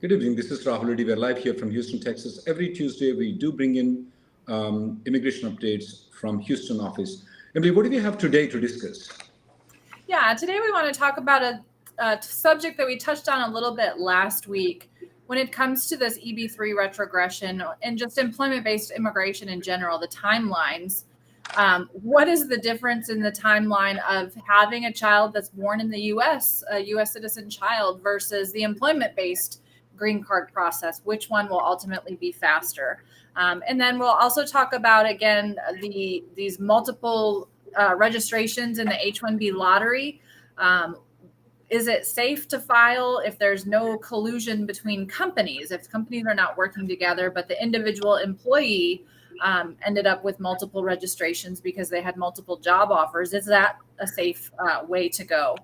Good evening. This is Rahul Reddy. We're live here from Houston, Texas. Every Tuesday, we do bring in immigration updates from Houston office. Emily, what do we have today to discuss? Yeah, today we want to talk about a subject that we touched on a little bit last week when it comes to this EB3 retrogression and just employment-based immigration in general, the timelines. What is the difference in the timeline of having a child that's born in the U.S., a U.S. citizen child, versus the employment-based green card process? Which one will ultimately be faster? And then we'll also talk about, again, these multiple registrations in the H-1B lottery. Is it safe to file if there's no collusion between companies, if companies are not working together, but the individual employee ended up with multiple registrations because they had multiple job offers? Is that a safe way to go?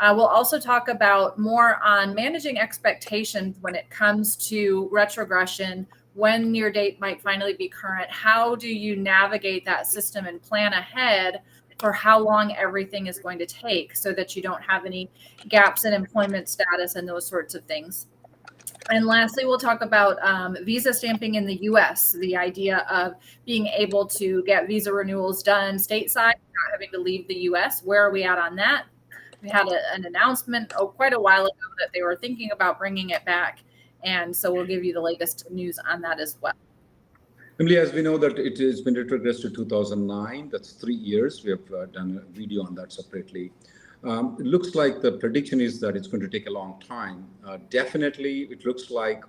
We'll also talk about more on managing expectations when it comes to retrogression, when your date might finally be current. How do you navigate that system and plan ahead for how long everything is going to take so that you don't have any gaps in employment status and those sorts of things? And lastly, we'll talk about visa stamping in the U.S., the idea of being able to get visa renewals done stateside, not having to leave the U.S. Where are we at on that? We had an announcement quite a while ago that they were thinking about bringing it back. And so we'll give you the latest news on that as well. Emily, as we know that it has been retrogressed to 2009, that's 3 years. We have done a video on that separately. It looks like the prediction is that it's going to take a long time. Definitely, it looks like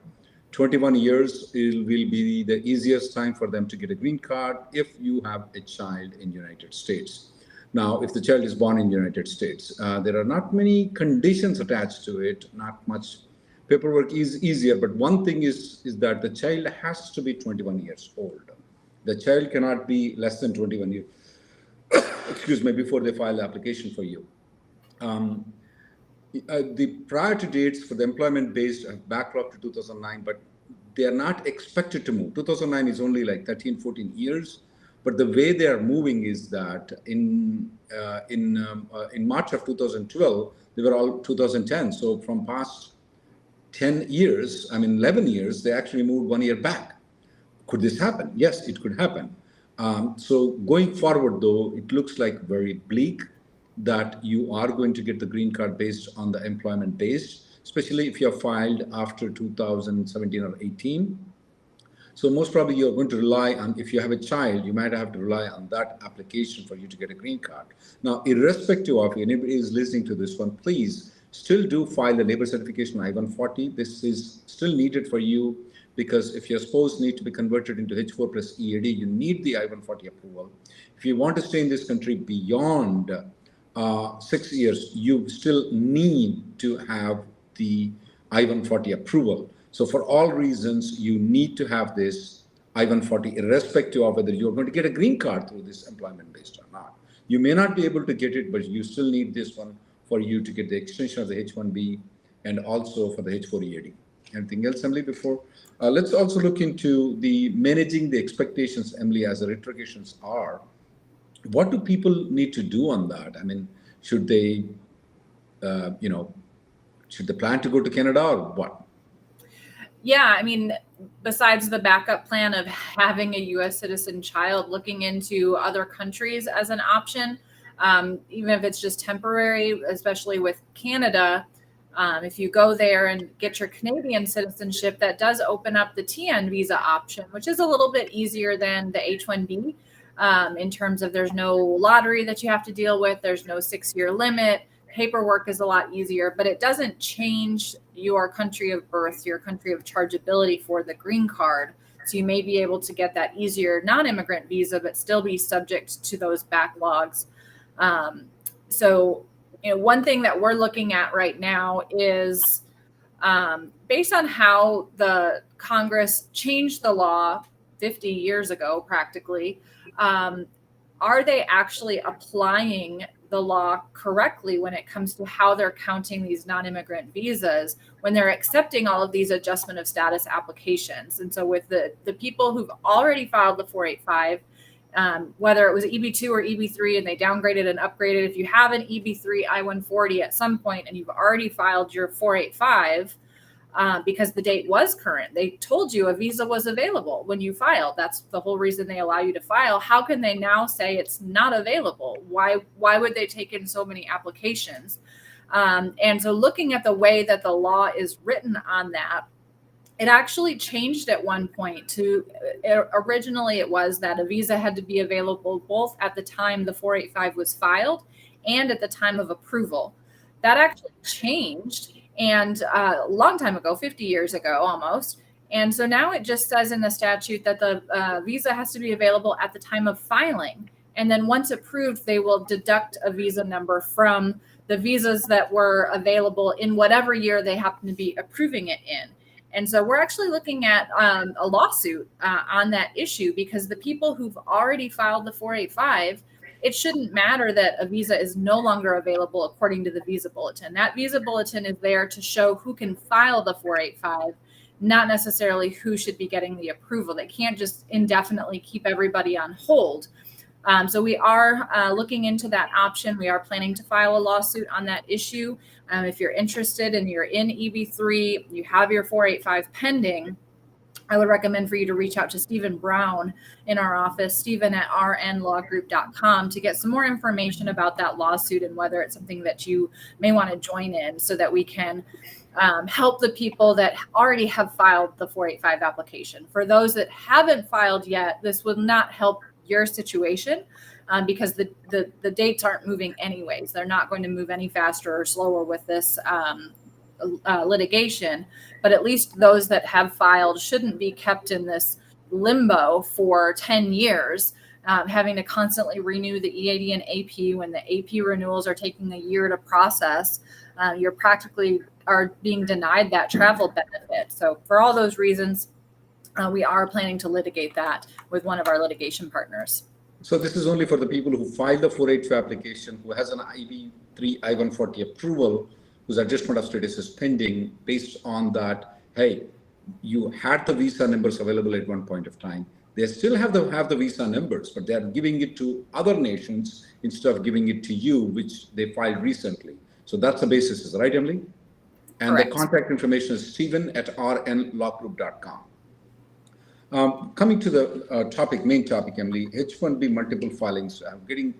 21 years will be the easiest time for them to get a green card if you have a child in the United States. Now, if the child is born in the United States, there are not many conditions attached to it, not much paperwork is easier, but one thing is that the child has to be 21 years old. The child cannot be less than 21 years, excuse me, before they file the application for you. The priority dates for the employment-based have backlogged to 2009, but they are not expected to move. 2009 is only like 13, 14 years, but the way they are moving is that in March of 2012, they were all 2010. So from past 10 years, 11 years, they actually moved 1 year back. Could this happen? Yes, it could happen. So going forward, though, it looks like very bleak that you are going to get the green card based on the employment based, especially if you're filed after 2017 or 18. So most probably you're going to rely on, if you have a child, you might have to rely on that application for you to get a green card. Now, irrespective of anybody is listening to this one, please still do file the labor certification I-140. This is still needed for you because if your spouse needs to be converted into H4 plus EAD, you need the I-140 approval. If you want to stay in this country beyond 6 years, you still need to have the I-140 approval. So for all reasons, you need to have this I-140, irrespective of whether you're going to get a green card through this employment-based or not. You may not be able to get it, but you still need this one for you to get the extension of the H-1B and also for the H-4 EAD. Anything else, Emily, before? Let's also look into the managing the expectations, Emily, as the retrogressions are. What do people need to do on that? Should they, should they plan to go to Canada or what? Yeah, besides the backup plan of having a U.S. citizen child, looking into other countries as an option, even if it's just temporary, especially with Canada, if you go there and get your Canadian citizenship, that does open up the TN visa option, which is a little bit easier than the H-1B in terms of there's no lottery that you have to deal with. There's no 6-year limit. Paperwork is a lot easier, but it doesn't change your country of birth, your country of chargeability for the green card. So you may be able to get that easier non-immigrant visa, but still be subject to those backlogs. One thing that we're looking at right now is based on how the Congress changed the law 50 years ago, practically, are they actually applying the law correctly when it comes to how they're counting these non-immigrant visas when they're accepting all of these adjustment of status applications? And so with the people who've already filed the 485, whether it was EB2 or EB3 and they downgraded and upgraded, if you have an EB3 I-140 at some point and you've already filed your 485, because the date was current. They told you a visa was available when you filed. That's the whole reason they allow you to file. How can they now say it's not available? Why would they take in so many applications? And so looking at the way that the law is written on that, it actually changed at one point to originally it was that a visa had to be available both at the time the 485 was filed and at the time of approval. That actually changed, and a long time ago, 50 years ago almost. And so now it just says in the statute that the visa has to be available at the time of filing. And then once approved, they will deduct a visa number from the visas that were available in whatever year they happen to be approving it in. And so we're actually looking at a lawsuit on that issue, because the people who've already filed the 485, it shouldn't matter that a visa is no longer available according to the visa bulletin. That visa bulletin is there to show who can file the 485, not necessarily who should be getting the approval. They can't just indefinitely keep everybody on hold. So we are looking into that option. We are planning to file a lawsuit on that issue. If you're interested and you're in EB3, you have your 485 pending, I would recommend for you to reach out to Stephen Brown in our office, stephen@rnlawgroup.com, to get some more information about that lawsuit and whether it's something that you may want to join in, so that we can help the people that already have filed the 485 application. For those that haven't filed yet, this will not help your situation because the dates aren't moving anyways. They're not going to move any faster or slower with this litigation, but at least those that have filed shouldn't be kept in this limbo for 10 years, having to constantly renew the EAD and AP when the AP renewals are taking a year to process. You're practically are being denied that travel benefit. So for all those reasons, we are planning to litigate that with one of our litigation partners. So this is only for the people who filed the 482 application, who has an EB3 I-140 approval, whose adjustment of status is pending based on that, hey, you had the visa numbers available at one point of time. They still have the visa numbers, but they are giving it to other nations instead of giving it to you, which they filed recently. So that's the basis, right, Emily? And correct. The contact information is stephen@rnlawgroup.com. Coming to the main topic, Emily, H-1B multiple filings. I'm getting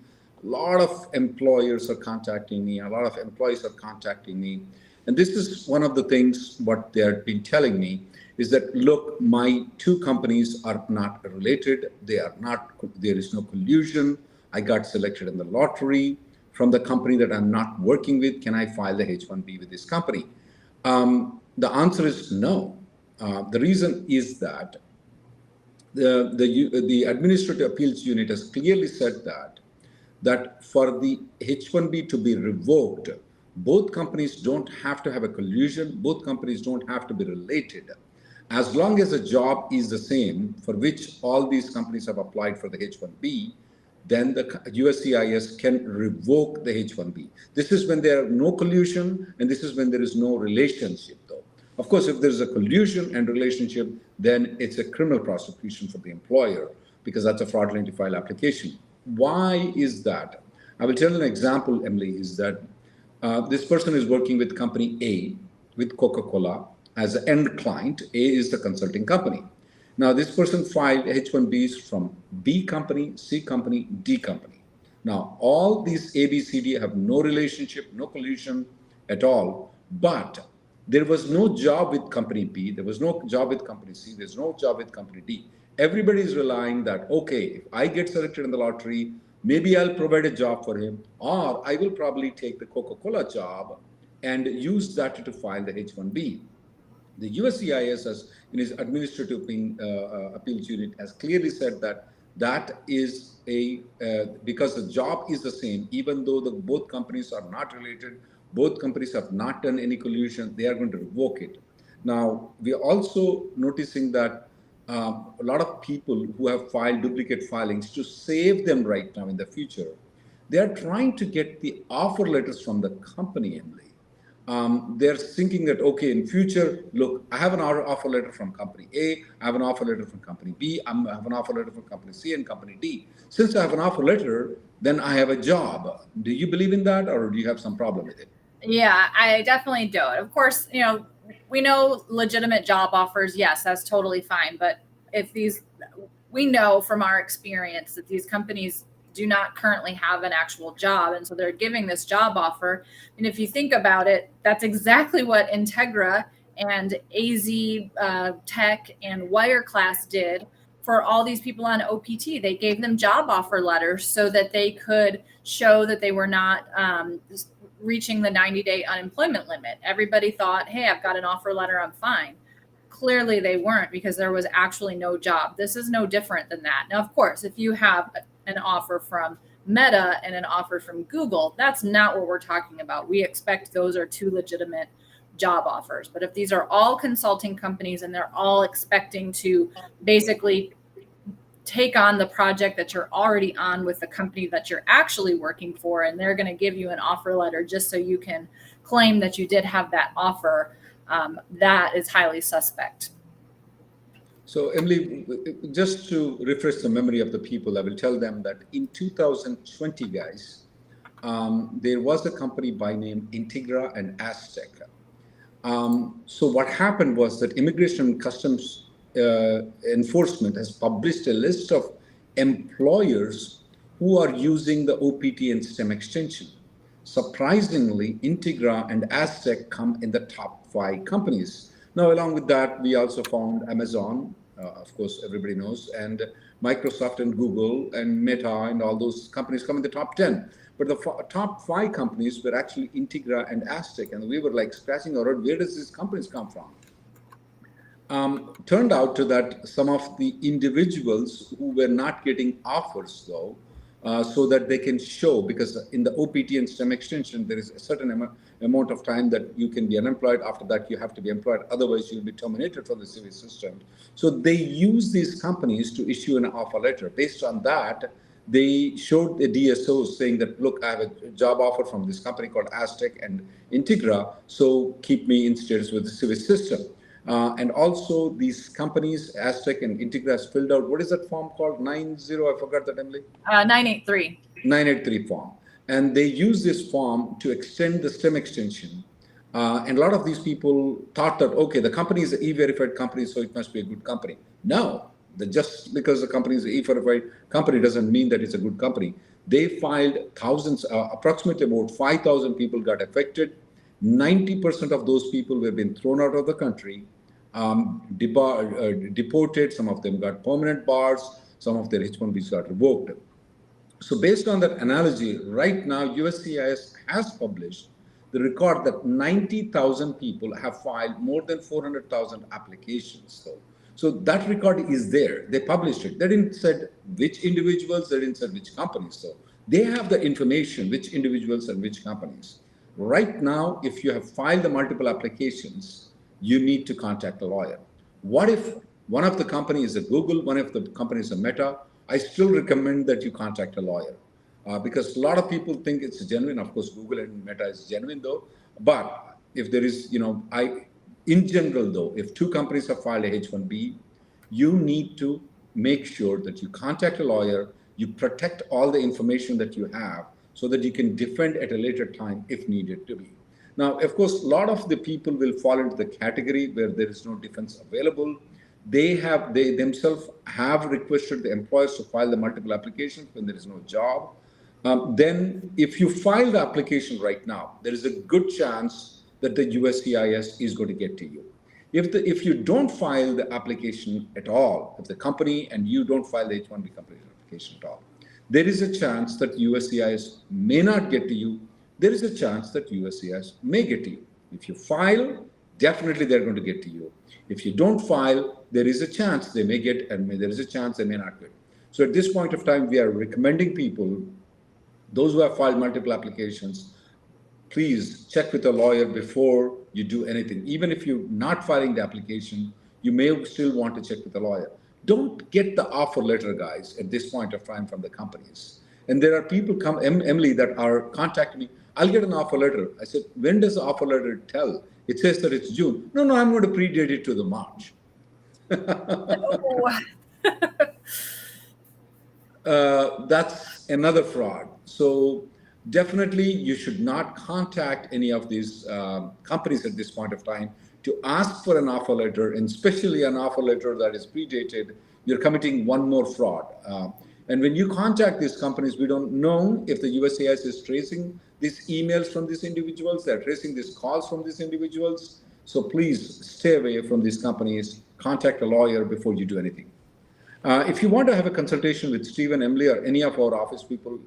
a lot of employers are contacting me. A lot of employees are contacting me. And this is one of the things what they have been telling me is that, look, my two companies are not related. There is no collusion. I got selected in the lottery from the company that I'm not working with. Can I file the H-1B with this company? The answer is no. The reason is that the Administrative Appeals Unit has clearly said that for the H-1B to be revoked, both companies don't have to have a collusion. Both companies don't have to be related. As long as the job is the same for which all these companies have applied for the H-1B, then the USCIS can revoke the H-1B. This is when there are no collusion, and this is when there is no relationship, though. Of course, if there's a collusion and relationship, then it's a criminal prosecution for the employer, because that's a fraudulent file application. Why is that? I will tell you an example, Emily, is that this person is working with company A, with Coca-Cola, as an end client. A is the consulting company. Now, this person filed H-1Bs from B company, C company, D company. Now, all these A, B, C, D have no relationship, no collusion at all, but there was no job with company B, there was no job with company C, there's no job with company D. Everybody is relying that, okay, if I get selected in the lottery, maybe I'll provide a job for him, or I will probably take the Coca-Cola job and use that to file the H-1B. The USCIS, in its Administrative Appeals Unit, has clearly said that is because the job is the same, even though both companies are not related, both companies have not done any collusion, they are going to revoke it. Now, we are also noticing that a lot of people who have filed duplicate filings, to save them right now in the future, they are trying to get the offer letters from the company, Emily. They're thinking that, okay, in future, look, I have an offer letter from company A, I have an offer letter from company B, I have an offer letter from company C and company D. Since I have an offer letter, then I have a job. Do you believe in that, or do you have some problem with it? Yeah, I definitely don't. Of course, we know legitimate job offers, yes, that's totally fine. But if we know from our experience that these companies do not currently have an actual job, and so they're giving this job offer. And if you think about it, that's exactly what Integra and AZ Tech and Wireclass did for all these people on OPT. They gave them job offer letters so that they could show that they were not reaching the 90-day unemployment limit. Everybody thought, hey, I've got an offer letter, I'm fine. Clearly they weren't, because there was actually no job. This is no different than that. Now, of course, if you have an offer from Meta and an offer from Google, that's not what we're talking about. We expect those are two legitimate job offers. But if these are all consulting companies and they're all expecting to basically take on the project that you're already on with the company that you're actually working for, and they're going to give you an offer letter just so you can claim that you did have that offer, that is highly suspect. So, Emily, just to refresh the memory of the people, I will tell them that in 2020, guys, there was a company by name Integra and Aztec. So what happened was that Immigration and Customs Enforcement has published a list of employers who are using the OPT and STEM extension. Surprisingly, Integra and Aztec come in the top 5 companies. Now, along with that, we also found Amazon, of course, everybody knows, and Microsoft and Google and Meta and all those companies come in the top 10. But the top 5 companies were actually Integra and Aztec, and we were like scratching our head, where does these companies come from? Turned out to that some of the individuals who were not getting offers, though, so that they can show, because in the OPT and STEM extension, there is a certain amount of time that you can be unemployed. After that, you have to be employed. Otherwise, you'll be terminated from the civil system. So they use these companies to issue an offer letter. Based on that, they showed the DSOs saying that, look, I have a job offer from this company called Aztec and Integra, so keep me in status with the civil system. And also these companies, Aztec and Integra, has filled out, what is that form called? 90, I forgot that, Emily? 983. 983 form. And they use this form to extend the STEM extension. And a lot of these people thought that, okay, the company is an E-verified company, so it must be a good company. No, just because the company is an E-verified company doesn't mean that it's a good company. They filed thousands, approximately about 5,000 people got affected. 90% of those people were being thrown out of the country, deported. Some of them got permanent bars. Some of their H-1Bs got revoked. So based on that analogy, right now, USCIS has published the record that 90,000 people have filed more than 400,000 applications. So that record is there. They published it. They didn't say which individuals, they didn't say which companies. So they have the information, which individuals and which companies. Right now, if you have filed the multiple applications, you need to contact a lawyer. What if one of the companies is a Google, one of the companies is a Meta? I still recommend that you contact a lawyer because a lot of people think it's genuine. Of course, Google and Meta is genuine though. But if there is, in general though, if 2 companies have filed a H-1B, you need to make sure that you contact a lawyer, you protect all the information that you have so that you can defend at a later time if needed to be. Now, of course, a lot of the people will fall into the category where there is no defense available. They themselves have requested the employers to file the multiple applications when there is no job. Then if you file the application right now, there is a good chance that the USCIS is going to get to you. If you don't file the application at all, if the company and you don't file the H-1B company application at all, there is a chance that USCIS may not get to you. There is a chance that USCIS may get to you. If you file, definitely they're going to get to you. If you don't file, there is a chance they may get, and there is a chance they may not get. So at this point of time, we are recommending people, those who have filed multiple applications, please check with a lawyer before you do anything. Even if you're not filing the application, you may still want to check with a lawyer. Don't get the offer letter, guys, at this point of time from the companies. And there are people Emily, that are contacting me. I'll get an offer letter. I said, when does the offer letter tell? It says that it's June. No, I'm going to predate it to the March. That's another fraud. So definitely you should not contact any of these companies at this point of time to ask for an offer letter, and especially an offer letter that is predated, you're committing one more fraud. And when you contact these companies, we don't know if the USCIS is tracing these emails from these individuals, they're tracing these calls from these individuals. So please stay away from these companies. Contact a lawyer before you do anything. If you want to have a consultation with Stephen, Emily, or any of our office people,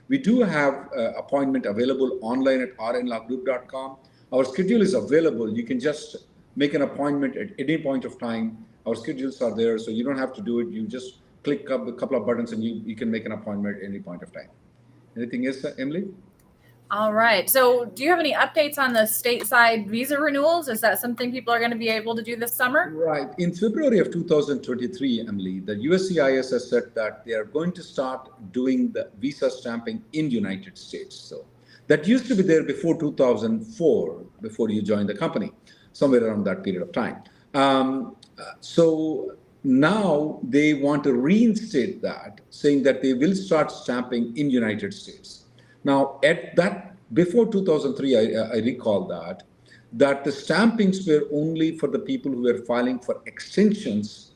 we do have an appointment available online at rnlawgroup.com. Our schedule is available. You can just make an appointment at any point of time. Our schedules are there, so you don't have to do it. You just click up a couple of buttons and you can make an appointment at any point of time. Anything else, Emily? All right. So do you have any updates on the stateside visa renewals? Is that something people are going to be able to do this summer? Right. In February of 2023, Emily, the USCIS has said that they are going to start doing the visa stamping in the United States. So that used to be there before 2004, before you joined the company, somewhere around that period of time. So now they want to reinstate that, saying that they will start stamping in United States. Now, at that, before 2003, I recall that the stampings were only for the people who were filing for extensions,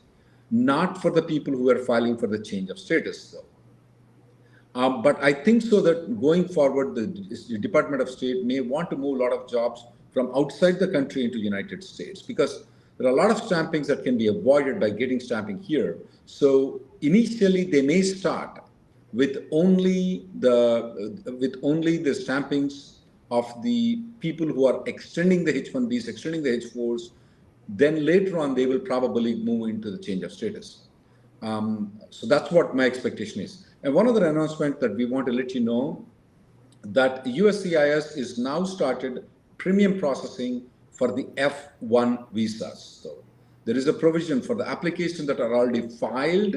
not for the people who were filing for the change of status, though. But I think so that going forward, the Department of State may want to move a lot of jobs from outside the country into United States, because there are a lot of stampings that can be avoided by getting stamping here. So initially, they may start with only the stampings of the people who are extending the H-1Bs, extending the H-4s. Then later on, they will probably move into the change of status. So that's what my expectation is. And one other announcement that we want to let you know, that USCIS is now started premium processing for the F-1 visas. So there is a provision for the applications that are already filed.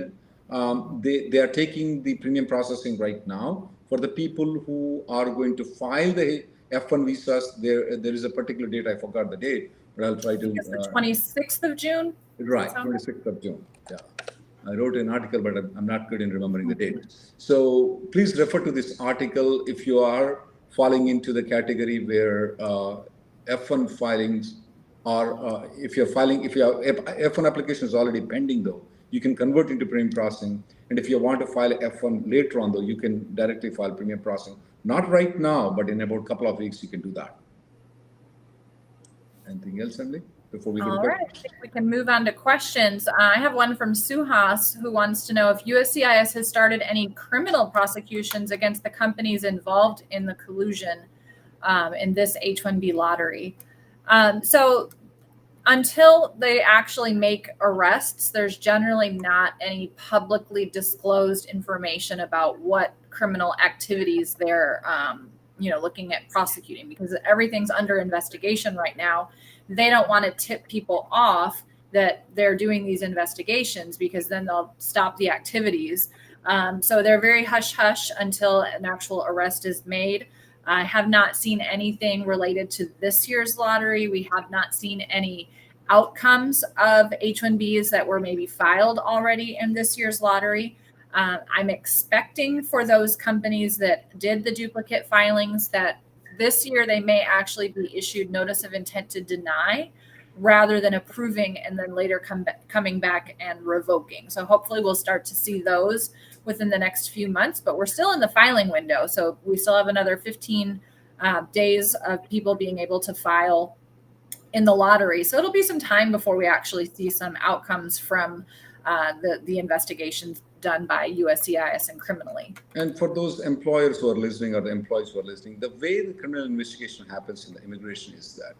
They are taking the premium processing right now. For the people who are going to file the F-1 visas, there is a particular date. I forgot the date, but I'll try to. It's the 26th of June. Right, 26th of June. Yeah, I wrote an article, but I'm not good in remembering the date. So please refer to this article if you are falling into the category where F-1 filings are. If your F-1 application is already pending, though, you can convert into premium processing. And if you want to file F-1 later on, though, you can directly file premium processing. Not right now, but in about a couple of weeks, you can do that. Anything else, Emily, before we go? All right, I think we can move on to questions. I have one from Suhas, who wants to know if USCIS has started any criminal prosecutions against the companies involved in the collusion in this H-1B lottery. So until they actually make arrests, there's generally not any publicly disclosed information about what criminal activities they're looking at prosecuting, because everything's under investigation right now. They don't want to tip people off that they're doing these investigations, because then they'll stop the activities. So they're very hush-hush until an actual arrest is made. I have not seen anything related to this year's lottery. We have not seen any outcomes of H-1Bs that were maybe filed already in this year's lottery. I'm expecting for those companies that did the duplicate filings that this year they may actually be issued notice of intent to deny rather than approving and then later coming back and revoking. So hopefully we'll start to see those within the next few months, but we're still in the filing window. So we still have another 15 days of people being able to file in the lottery. So it'll be some time before we actually see some outcomes from the investigations done by USCIS and criminally. And for those employers who are listening, or the employees who are listening, the way the criminal investigation happens in the immigration is that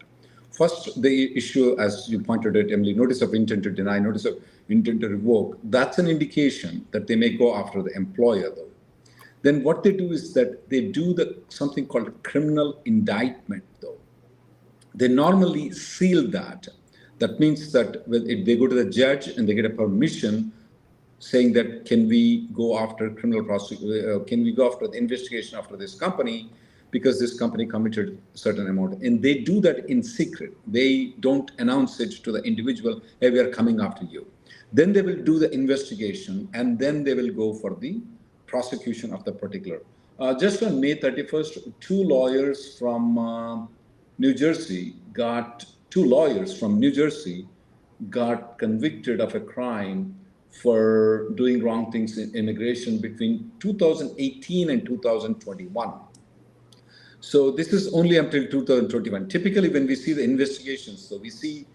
first they issue, as you pointed out, Emily, notice of intent to deny, notice of intent to revoke. That's an indication that they may go after the employer, though. Then what they do is that they do something called criminal indictment, though. They normally seal that. That means that if they go to the judge and they get a permission saying that, can we go after criminal prosecution, can we go after the investigation after this company because this company committed a certain amount. And they do that in secret. They don't announce it to the individual, hey, we are coming after you. Then they will do the investigation, and then they will go for the prosecution of the particular. Just on May 31st, two lawyers from New Jersey got two lawyers from New Jersey got convicted of a crime for doing wrong things in immigration between 2018 and 2021. So this is only until 2021. Typically, when we see the investigations, so we see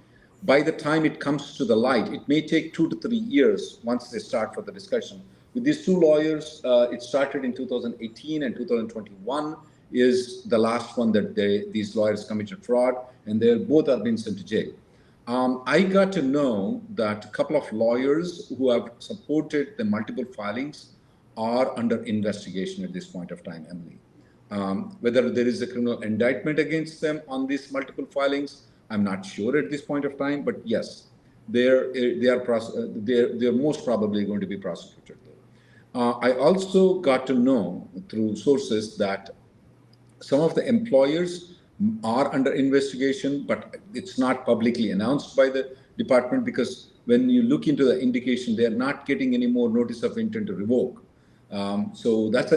by the time it comes to the light, it may take 2 to 3 years once they start for the discussion. With these two lawyers, it started in 2018 and 2021 is the last one that these lawyers committed fraud, and they both have been sent to jail. I got to know that a couple of lawyers who have supported the multiple filings are under investigation at this point of time, Emily. Whether there is a criminal indictment against them on these multiple filings, I'm not sure at this point of time, but yes, they're most probably going to be prosecuted. I also got to know through sources that some of the employers are under investigation, but it's not publicly announced by the department, because when you look into the indication, they're not getting any more notice of intent to revoke. So that's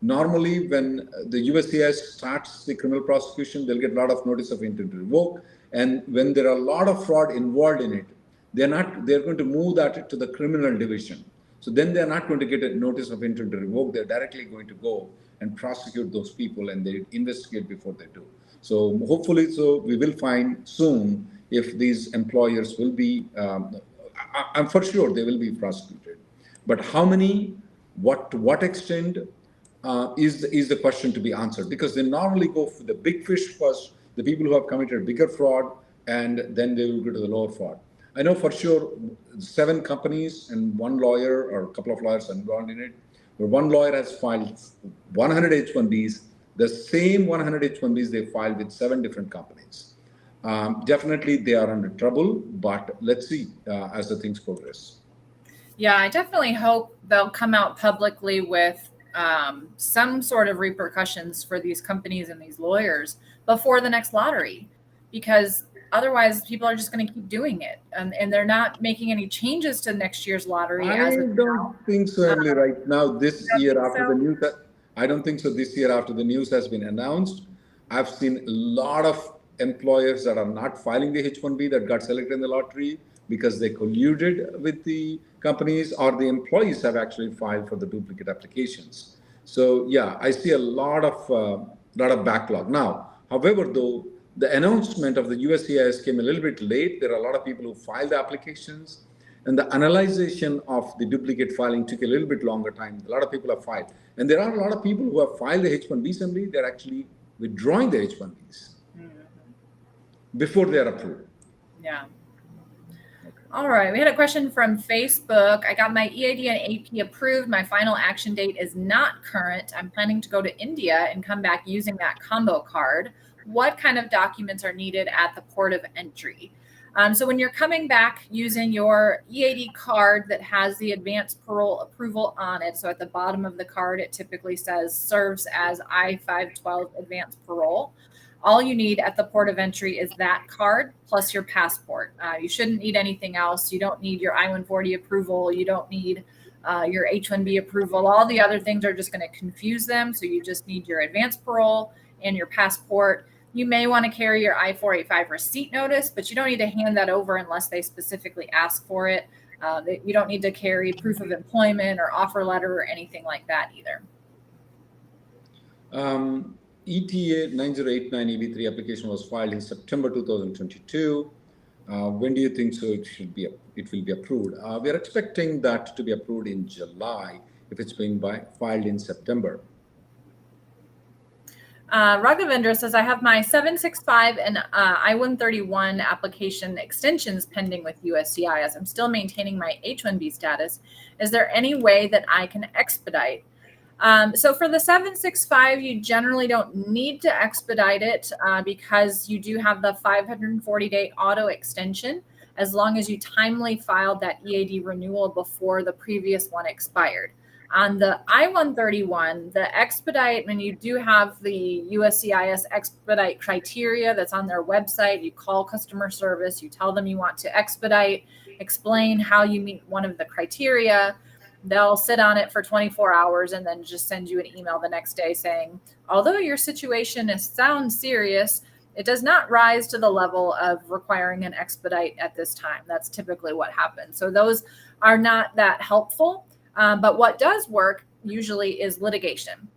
normally when the USCIS starts the criminal prosecution, they'll get a lot of notice of intent to revoke. And when there are a lot of fraud involved in it, they're going to move that to the criminal division. So then they're not going to get a notice of intent to revoke. They're directly going to go and prosecute those people, and they investigate before they do. So hopefully, we will find soon if these employers will be, I'm for sure they will be prosecuted. But how many, to what extent is the question to be answered, because they normally go for the big fish first, the people who have committed bigger fraud, and then they will go to the lower fraud. I know for sure 7 companies and one lawyer or a couple of lawyers involved in it, where one lawyer has filed 100 H-1Bs, the same 100 H-1Bs they filed with 7 different companies. Definitely they are under trouble, but let's see as the things progress. Yeah, I definitely hope they'll come out publicly with some sort of repercussions for these companies and these lawyers before the next lottery, because otherwise people are just going to keep doing it, and they're not making any changes to next year's lottery. I don't think so, Emily, right now, this year after the news. I don't think so this year after the news has been announced. I've seen a lot of employers that are not filing the H-1B that got selected in the lottery because they colluded with the companies, or the employees have actually filed for the duplicate applications. So yeah, I see a lot of backlog now. However, though, the announcement of the USCIS came a little bit late. There are a lot of people who filed the applications, and the analyzation of the duplicate filing took a little bit longer time. A lot of people have filed, and there are a lot of people who have filed the H-1Bs, and they're actually withdrawing the H-1Bs before they are approved. Yeah. All right. We had a question from Facebook. I got my EAD and AP approved. My final action date is not current. I'm planning to go to India and come back using that combo card. What kind of documents are needed at the port of entry? So when you're coming back using your EAD card that has the advanced parole approval on it, so at the bottom of the card, it typically says serves as I-512 advanced parole. All you need at the port of entry is that card plus your passport. You shouldn't need anything else. You don't need your I-140 approval. You don't need your H-1B approval. All the other things are just going to confuse them. So you just need your advanced parole and your passport. You may want to carry your I-485 receipt notice, but you don't need to hand that over unless they specifically ask for it. You don't need to carry proof of employment or offer letter or anything like that either. ETA 9089 EB3 application was filed in September 2022. When do you think so it will be approved? We are expecting that to be approved in July if it's being filed in September. Raghavendra says, I have my 765 and I-131 application extensions pending with USCIS. I'm still maintaining my H-1B status. Is there any way that I can expedite? So for the 765, you generally don't need to expedite it because you do have the 540-day auto extension as long as you timely filed that EAD renewal before the previous one expired. On the I-131, the expedite, when you do have the USCIS expedite criteria that's on their website, you call customer service, you tell them you want to expedite, explain how you meet one of the criteria. They'll sit on it for 24 hours and then just send you an email the next day saying, although your situation sounds serious, It does not rise to the level of requiring an expedite at this time. That's typically what happens. So those are not that helpful. But what does work usually is litigation.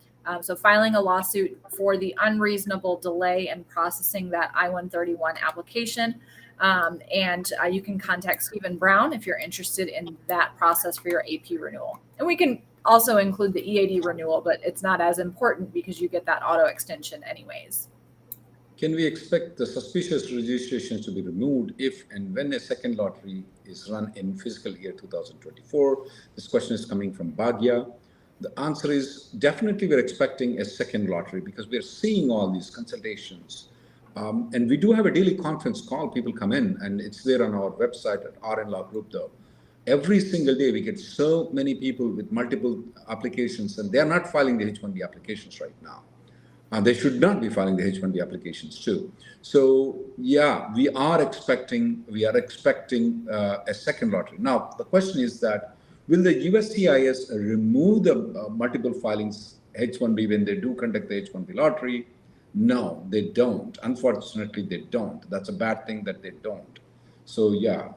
So filing a lawsuit for the unreasonable delay in processing that I-131 application. And you can contact Stephen Brown if you're interested in that process for your AP renewal. And we can also include the EAD renewal, but it's not as important because you get that auto extension anyways. Can we expect the suspicious registrations to be removed if and when a second lottery is run in fiscal year 2024? This question is coming from Bhagya. The answer is definitely we're expecting a second lottery because we're seeing all these consultations. And we do have a daily conference call. People come in, and it's there on our website at RN Law Group, though. Every single day, we get so many people with multiple applications, and they're not filing the H-1B applications right now. They should not be filing the H-1B applications too. So yeah, we are expecting a second lottery. Now, the question is that, will the USCIS remove the multiple filings H-1B when they do conduct the H-1B lottery? No, they don't. Unfortunately, they don't. That's a bad thing that they don't. So yeah,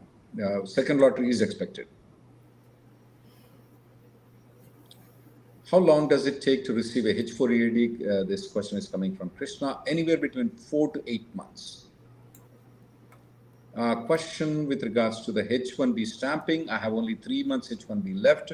second lottery is expected. How long does it take to receive a H-4 EAD? This question is coming from Krishna. Anywhere between 4 to 8 months. Question with regards to the H-1B stamping. I have only 3 months H-1B left.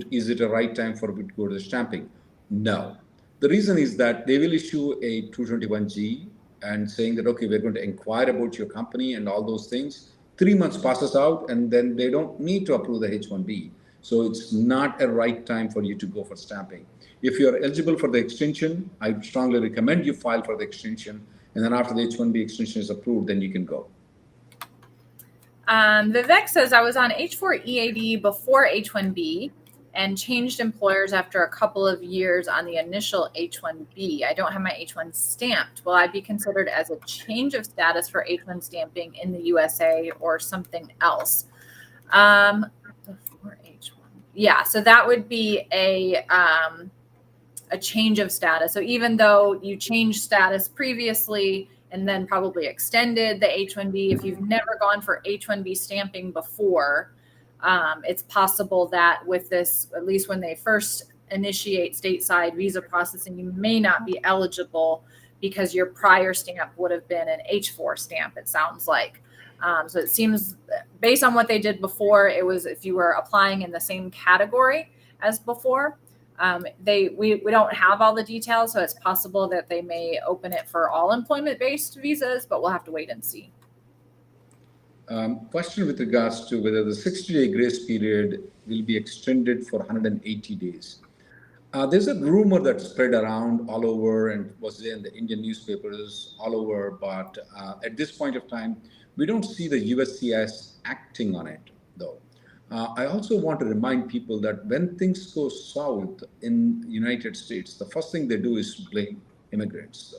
Is it a right time for me to go to the stamping? No. The reason is that they will issue a 221G and saying that, okay, we're going to inquire about your company and all those things. 3 months passes out, and then they don't need to approve the H-1B. So it's not a right time for you to go for stamping. If you're eligible for the extension, I strongly recommend you file for the extension. And then after the H-1B extension is approved, then you can go. Vivek says, I was on H-4 EAD before H-1B and changed employers after a couple of years on the initial H-1B. I don't have my H-1 stamped. Will I be considered as a change of status for H-1 stamping in the USA or something else? Before H-1. Yeah, so that would be a change of status. So even though you changed status previously and then probably extended the H-1B, if you've never gone for H-1B stamping before, it's possible that with this, at least when they first initiate stateside visa processing, you may not be eligible because your prior stamp would have been an H-4 stamp, it sounds like. So it seems, based on what they did before, it was if you were applying in the same category as before. We don't have all the details, so it's possible that they may open it for all employment-based visas, but we'll have to wait and see. Question with regards to whether the 60-day grace period will be extended for 180 days. There's a rumor that spread around all over and was there in the Indian newspapers all over, but at this point of time, we don't see the USCIS acting on it, though. I also want to remind people that when things go south in the United States, the first thing they do is blame immigrants.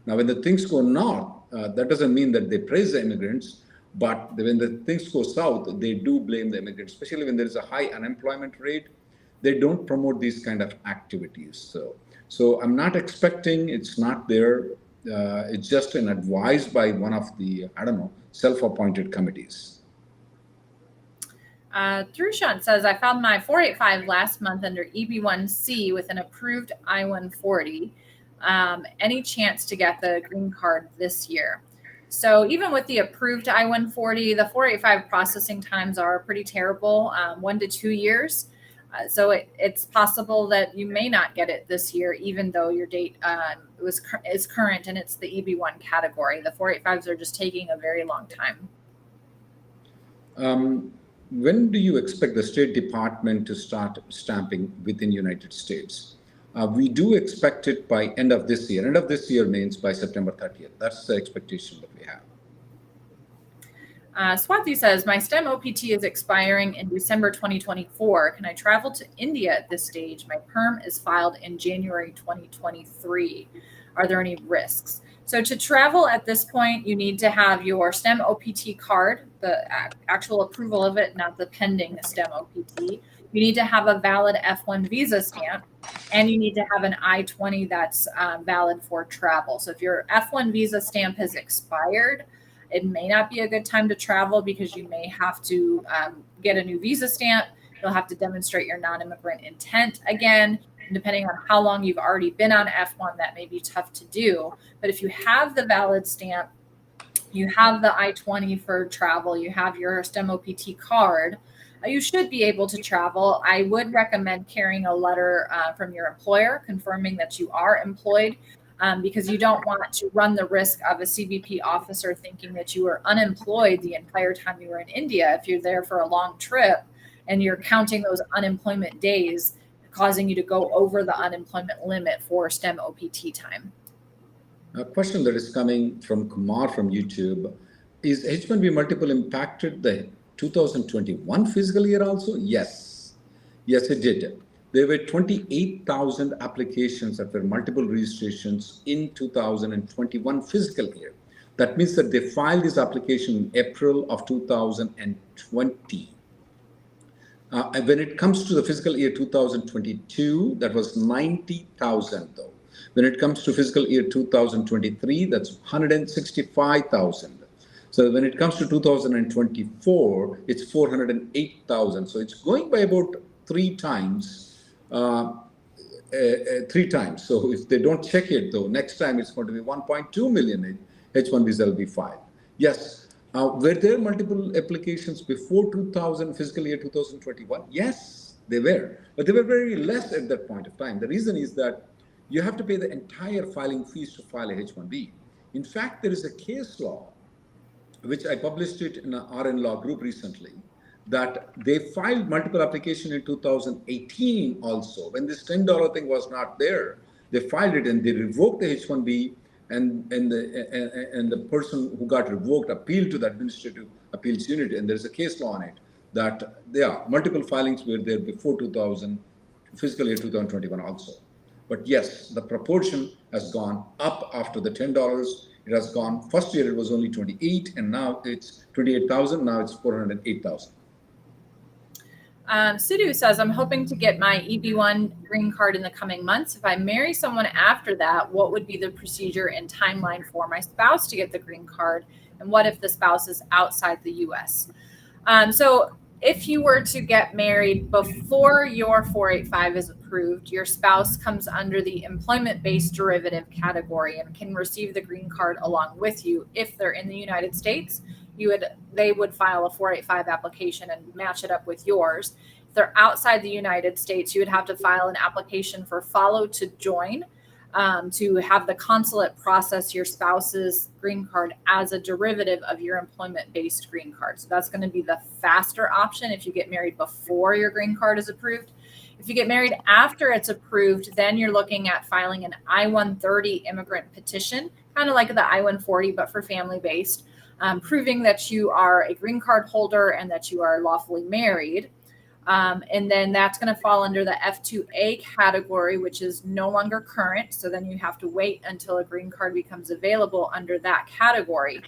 Now, when the things go north, that doesn't mean that they praise the immigrants, but when the things go south, they do blame the immigrants, especially when there is a high unemployment rate. They don't promote these kind of activities. So I'm not expecting, it's not there. It's just an advice by one of the, self-appointed committees. Thrushan says, I filed my 485 last month under EB1C with an approved I-140. Any chance to get the green card this year? So even with the approved I-140, the 485 processing times are pretty terrible, 1 to 2 years. So it's possible that you may not get it this year, even though your date is current and it's the EB1 category. The 485s are just taking a very long time. When do you expect the State Department to start stamping within the United States? We do expect it by end of this year. End of this year means by September 30th. That's the expectation that we have. Swati says, my STEM OPT is expiring in December 2024. Can I travel to India at this stage? My perm is filed in January 2023. Are there any risks? So to travel at this point, you need to have your STEM OPT card, the actual approval of it, not the pending STEM OPT. You need to have a valid F1 visa stamp, and you need to have an I-20 that's valid for travel. So if your F1 visa stamp has expired, it may not be a good time to travel because you may have to get a new visa stamp. You'll have to demonstrate your non-immigrant intent again. And depending on how long you've already been on F1, that may be tough to do. But if you have the valid stamp, you have the I-20 for travel, you have your STEM OPT card, you should be able to travel. I would recommend carrying a letter from your employer confirming that you are employed, because you don't want to run the risk of a CBP officer thinking that you were unemployed the entire time you were in India. If you're there for a long trip and you're counting those unemployment days, causing you to go over the unemployment limit for STEM OPT time. A question that is coming from Kumar from YouTube: is H-1B multiple impacted the 2021 fiscal year also? Yes. Yes, it did. There were 28,000 applications that were multiple registrations in 2021 fiscal year. That means that they filed this application in April of 2020. And when it comes to the fiscal year 2022, that was 90,000 though. When it comes to fiscal year 2023, that's 165,000. So when it comes to 2024, it's 408,000. So it's going by about three times. So if they don't check it though, next time it's going to be 1.2 million H-1Bs that will be filed. Yes. Were there multiple applications before 2000 fiscal year 2021? Yes, they were. But they were very less at that point of time. The reason is that you have to pay the entire filing fees to file a H-1B. In fact, there is a case law, which I published it in an RN Law group recently, that they filed multiple application in 2018 also. When this $10 thing was not there, they filed it and they revoked the H-1B, and the person who got revoked appealed to the Administrative Appeals Unit, and there's a case law on it that multiple filings were there before 2000, fiscal year 2021 also. But yes, the proportion has gone up after the $10. It has gone, first year it was only 28, and now it's 28,000, now it's 408,000. Sidhu says, I'm hoping to get my EB1 green card in the coming months. If I marry someone after that, what would be the procedure and timeline for my spouse to get the green card? And what if the spouse is outside the US? So if you were to get married before your 485 is approved, your spouse comes under the employment-based derivative category and can receive the green card along with you. If they're in the United States, they would file a 485 application and match it up with yours. If they're outside the United States, you would have to file an application for follow to join, to have the consulate process your spouse's green card as a derivative of your employment-based green card. So that's going to be the faster option if you get married before your green card is approved. If you get married after it's approved, then you're looking at filing an I-130 immigrant petition, kind of like the I-140, but for family-based, proving that you are a green card holder and that you are lawfully married. And then that's going to fall under the F2A category, which is no longer current. So then you have to wait until a green card becomes available under that category.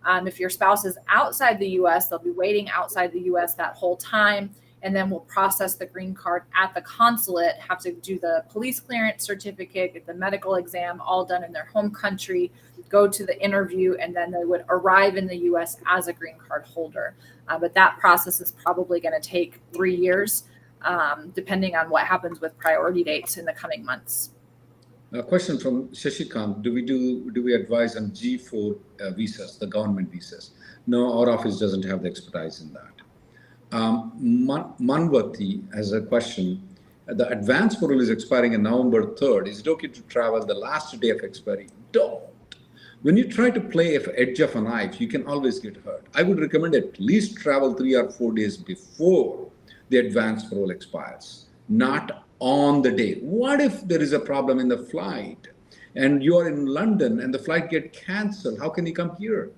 If your spouse is outside the U.S., they'll be waiting outside the U.S. that whole time. And then we'll process the green card at the consulate, have to do the police clearance certificate, get the medical exam, all done in their home country, go to the interview, and then they would arrive in the U.S. as a green card holder. But that process is probably going to take 3 years, depending on what happens with priority dates in the coming months. A question from Shashikant: Do we advise on G4 visas, the government visas? No, our office doesn't have the expertise in that. Manvati has a question. The advance parole is expiring on November 3rd. Is it okay to travel the last day of expiry? Don't. When you try to play an edge of a knife, you can always get hurt. I would recommend at least travel 3 or 4 days before the advance parole expires, not on the day. What if there is a problem in the flight and you are in London and the flight get canceled? How can you come here?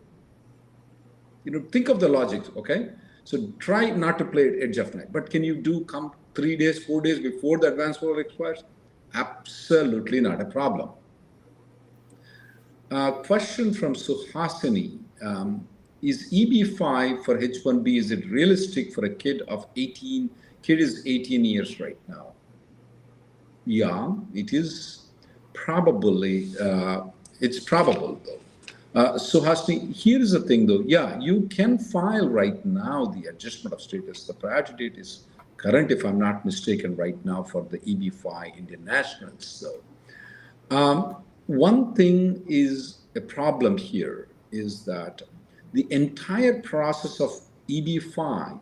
Think of the logic, okay? So try not to play edge of knife. But can you come 3 days, 4 days before the advance parole expires? Absolutely not a problem. Question from Suhasini. Is EB5 for H-1B, is it realistic for a kid of 18 Kid is 18 years right now. Yeah, it is probably, it's probable though. So Hasni, here is the thing though. Yeah, you can file right now the adjustment of status. The priority date is current, if I'm not mistaken, right now for the EB-5 Indian nationals. So one thing is a problem here is that the entire process of EB-5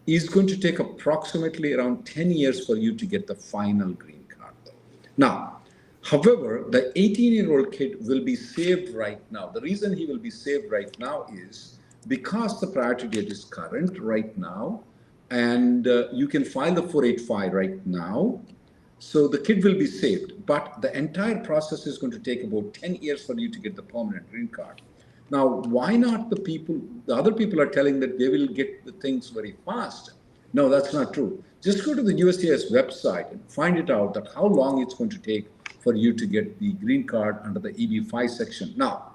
is going to take approximately around 10 years for you to get the final green card though. Now, however, the 18-year-old kid will be saved right now. The reason he will be saved right now is because the priority date is current right now, and you can file the 485 right now. So the kid will be saved, but the entire process is going to take about 10 years for you to get the permanent green card. Now, why not the other people are telling that they will get the things very fast. No, that's not true. Just go to the USCIS website and find it out that how long it's going to take for you to get the green card under the EB-5 section. Now,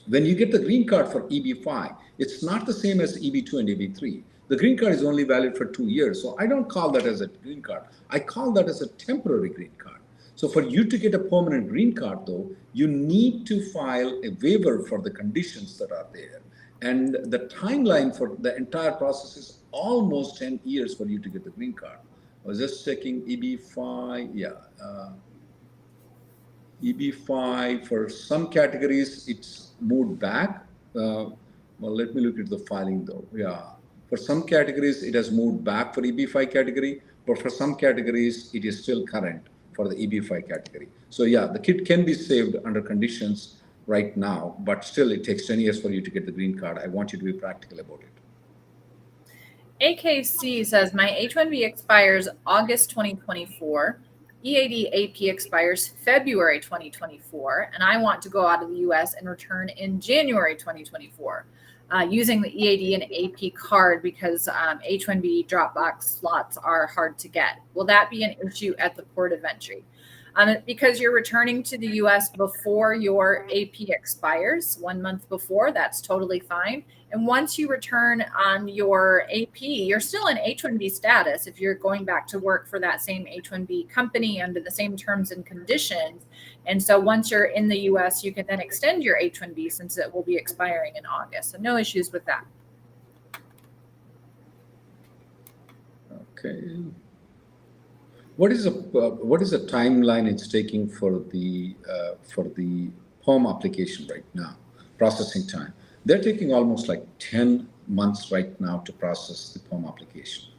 when you get the green card for EB-5, it's not the same as EB-2 and EB-3. The green card is only valid for 2 years. So I don't call that as a green card. I call that as a temporary green card. So for you to get a permanent green card, though, you need to file a waiver for the conditions that are there. And the timeline for the entire process is almost 10 years for you to get the green card. I was just checking EB-5. Yeah. EB-5, for some categories, it's moved back. Well, let me look at the filing, though. Yeah. For some categories, it has moved back for EB-5 category, but for some categories, it is still current for the EB-5 category. So yeah, the kid can be saved under conditions right now, but still it takes 10 years for you to get the green card. I want you to be practical about it. AKC says, my H-1B expires August 2024. EAD AP expires February 2024, and I want to go out of the U.S. and return in January 2024. Using the EAD and AP card because H-1B Dropbox slots are hard to get. Will that be an issue at the port of entry? Because you're returning to the U.S. before your AP expires, 1 month before, that's totally fine. And once you return on your AP, you're still in H-1B status if you're going back to work for that same H-1B company under the same terms and conditions. And so once you're in the U.S., you can then extend your H-1B since it will be expiring in August. So no issues with that. Okay. What is the timeline it's taking for the home application right now? Processing time. They're taking almost like 10 months right now to process the home application.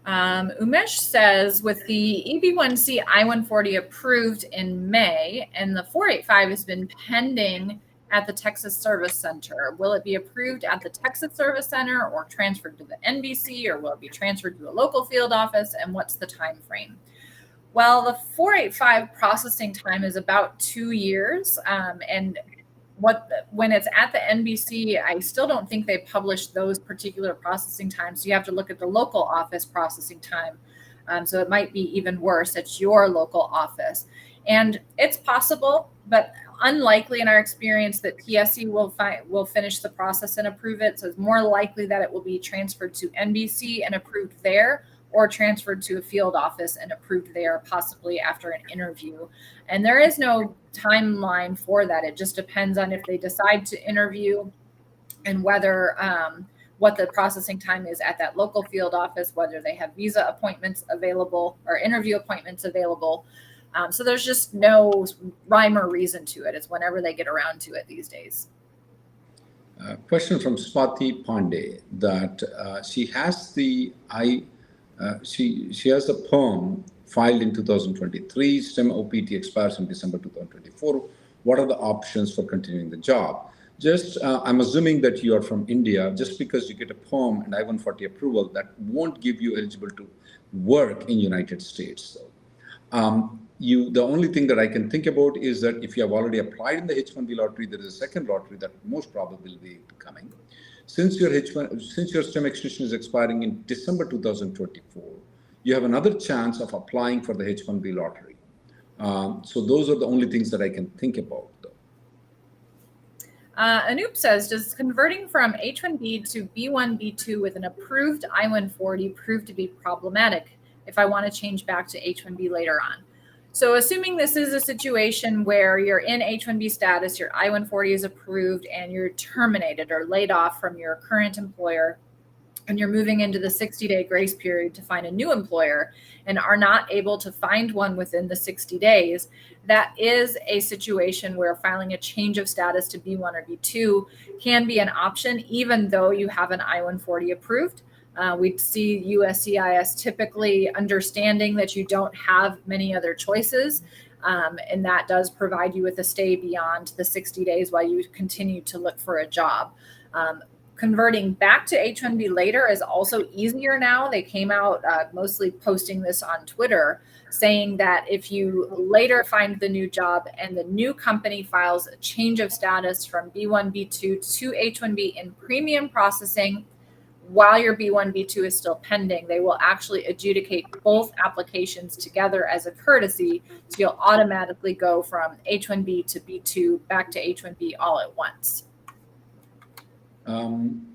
Umesh says, with the EB-1C I-140 approved in May and the 485 has been pending at the Texas Service Center, will it be approved at the Texas Service Center or transferred to the NBC, or will it be transferred to a local field office, and what's the time frame? Well, the 485 processing time is about 2 years, and when it's at the NBC, I still don't think they publish those particular processing times. So you have to look at the local office processing time. So it might be even worse at your local office. And it's possible, but unlikely in our experience that PSC will finish the process and approve it. So it's more likely that it will be transferred to NBC and approved there, or transferred to a field office and approved there, possibly after an interview. And there is no timeline for that. It just depends on if they decide to interview and whether what the processing time is at that local field office, whether they have visa appointments available or interview appointments available. So there's just no rhyme or reason to it. It's whenever they get around to it these days. Question from Swati Pandey that she has the she has a perm filed in 2023. STEM OPT expires in December 2024. What are the options for continuing the job? Just, I'm assuming that you are from India. Just because you get a perm and I-140 approval, that won't give you eligible to work in United States. So, the only thing that I can think about is that if you have already applied in the H-1B lottery, there is a second lottery that most probably will be coming. Since your STEM extension is expiring in December 2024, you have another chance of applying for the H-1B lottery. So those are the only things that I can think about, though. Anoop says, does converting from H-1B to B-1B2 with an approved I-140 prove to be problematic if I want to change back to H-1B later on? So assuming this is a situation where you're in H-1B status, your I-140 is approved, and you're terminated or laid off from your current employer, and you're moving into the 60-day grace period to find a new employer and are not able to find one within the 60 days, that is a situation where filing a change of status to B1 or B2 can be an option, even though you have an I-140 approved. We see USCIS typically understanding that you don't have many other choices, and that does provide you with a stay beyond the 60 days while you continue to look for a job. Converting back to H-1B later is also easier now. They came out mostly posting this on Twitter, saying that if you later find the new job and the new company files a change of status from B1, B2 to H-1B in premium processing while your B1, B2 is still pending, they will actually adjudicate both applications together as a courtesy. So you'll automatically go from H-1B to B2 back to H-1B all at once.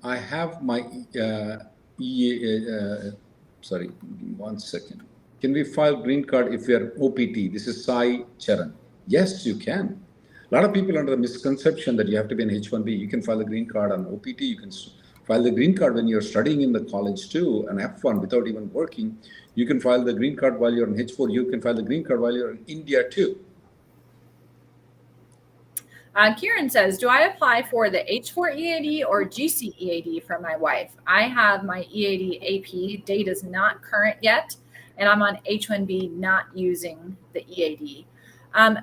I have my sorry, 1 second. Can we file green card if we are OPT? This is Sai Charan. Yes, you can. A lot of people under the misconception that you have to be an H-1B. You can file a green card on OPT. You can file the green card when you're studying in the college too, an F1 without even working. You can file the green card while you're in H4. You can file the green card while you're in India too. Kieran says, do I apply for the H4 EAD or GC EAD for my wife? I have my EAD AP. Date is not current yet, and I'm on H-1B not using the EAD.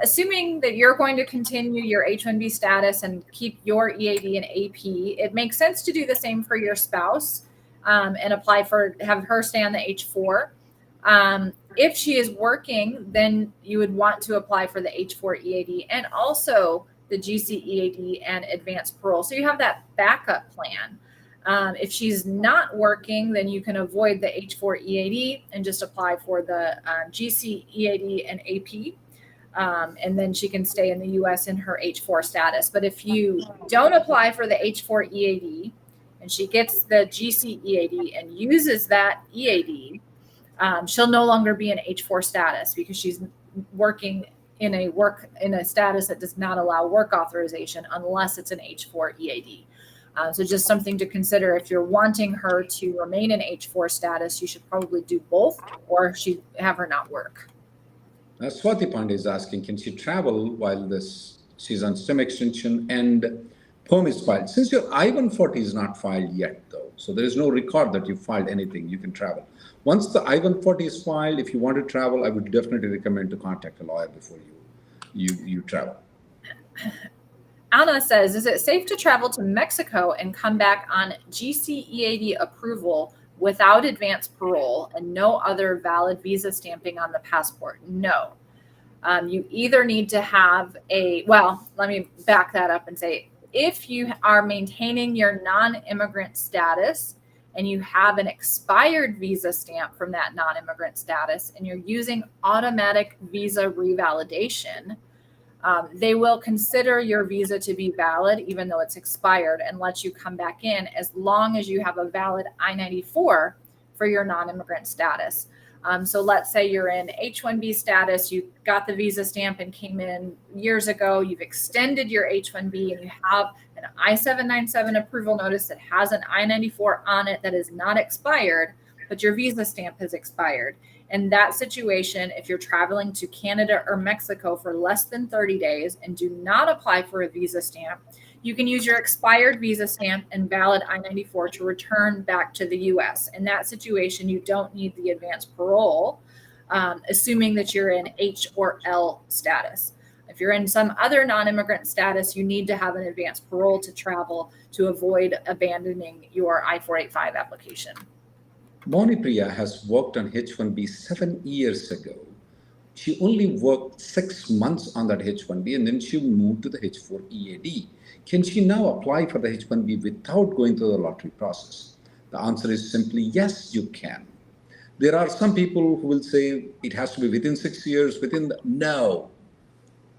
Assuming that you're going to continue your H-1B status and keep your EAD and AP, it makes sense to do the same for your spouse and apply for, have her stay on the H-4. If she is working, then you would want to apply for the H-4 EAD and also the GC EAD and advanced parole. So you have that backup plan. If she's not working, then you can avoid the H-4 EAD and just apply for the GC EAD and AP. And then she can stay in the U.S. in her H-4 status. But if you don't apply for the H-4 EAD and she gets the GC EAD and uses that EAD, she'll no longer be in H-4 status because she's working in a status that does not allow work authorization unless it's an H-4 EAD. So just something to consider. If you're wanting her to remain in H-4 status, you should probably do both, or have her not work. Swati Pandey is asking, can she travel while she's on STEM extension and perm is filed? Since your I-140 is not filed yet, though, so there is no record that you filed anything, you can travel. Once the I-140 is filed, if you want to travel, I would definitely recommend to contact a lawyer before you travel. Anna says, is it safe to travel to Mexico and come back on GC EAD approval without advance parole and no other valid visa stamping on the passport? No. You either need to have let me back that up and say, if you are maintaining your non-immigrant status and you have an expired visa stamp from that non-immigrant status and you're using automatic visa revalidation, they will consider your visa to be valid even though it's expired and let you come back in as long as you have a valid I-94 for your non-immigrant status. So let's say you're in H-1B status, you got the visa stamp and came in years ago, you've extended your H-1B and you have an I-797 approval notice that has an I-94 on it that is not expired, but your visa stamp has expired. In that situation, if you're traveling to Canada or Mexico for less than 30 days and do not apply for a visa stamp, you can use your expired visa stamp and valid I-94 to return back to the U.S. In that situation, you don't need the advanced parole, assuming that you're in H or L status. If you're in some other non-immigrant status, you need to have an advanced parole to travel to avoid abandoning your I-485 application. Moni Priya has worked on H-1B 7 years ago. She only worked 6 months on that H-1B and then she moved to the H-4 EAD. Can she now apply for the H-1B without going through the lottery process? The answer is simply yes, you can. There are some people who will say it has to be within 6 years, no.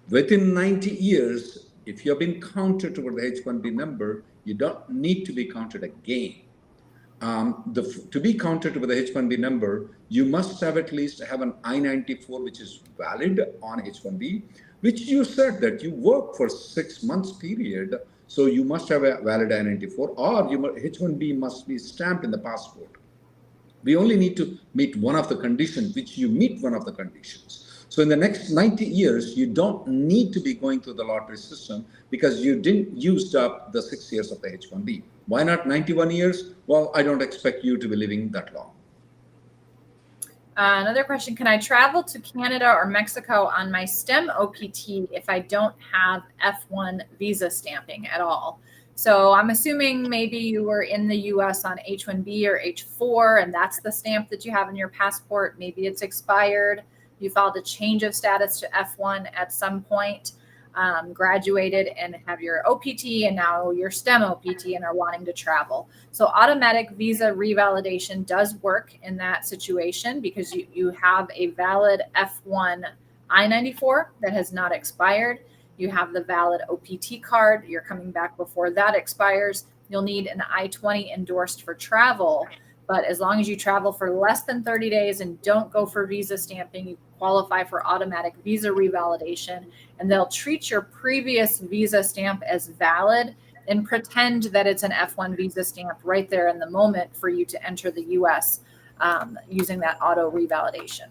Within 90 years, If you've been counted toward the H-1B number, you don't need to be counted again. To be counted with the H-1B number, you must have at least have an I-94, which is valid on H-1B, which you said that you work for 6 months period. So you must have a valid I-94, or H-1B must be stamped in the passport. We only need to meet one of the conditions, which you meet one of the conditions. So in the next 90 years, you don't need to be going through the lottery system because you didn't use up the 6 years of the H-1B. Why not 91 years? Well, I don't expect you to be living that long. Another question, can I travel to Canada or Mexico on my STEM OPT if I don't have F1 visa stamping at all? So I'm assuming maybe you were in the US on H-1B or H-4, and that's the stamp that you have in your passport. Maybe it's expired. You filed a change of status to F1 at some point, graduated and have your OPT and now your STEM OPT and are wanting to travel. So automatic visa revalidation does work in that situation because you have a valid F1 I-94 that has not expired. You have the valid OPT card. You're coming back before that expires. You'll need an I-20 endorsed for travel. But as long as you travel for less than 30 days and don't go for visa stamping, you qualify for automatic visa revalidation. And they'll treat your previous visa stamp as valid and pretend that it's an F1 visa stamp right there in the moment for you to enter the US using that auto revalidation.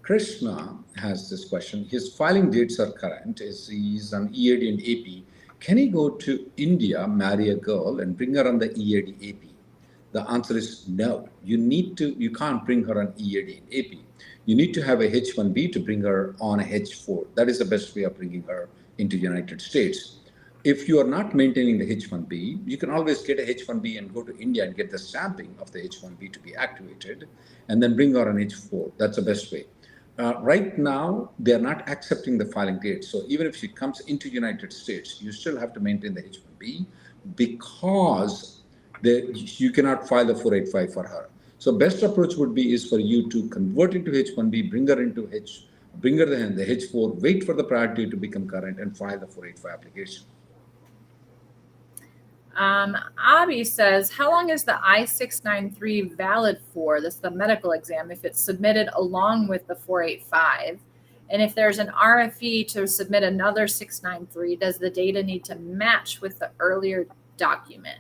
Krishna has this question. His filing dates are current. He's on EAD and AP. Can he go to India, marry a girl, and bring her on the EAD AP? The answer is no. You can't bring her on EAD and AP. You need to have a H-1B to bring her on a H-4. That is the best way of bringing her into the United States. If you are not maintaining the H-1B, you can always get a H-1B and go to India and get the stamping of the H-1B to be activated, and then bring her on H-4. That's the best way. Right now, they're not accepting the filing date. So even if she comes into the United States, you still have to maintain the H-1B because you cannot file the 485 for her. So best approach would be is for you to convert into H-1B, bring her in the H-4, wait for the priority to become current, and file the 485 application. Abby says, how long is the I-693 valid for? This is the medical exam if it's submitted along with the 485. And if there's an RFE to submit another 693, does the data need to match with the earlier document?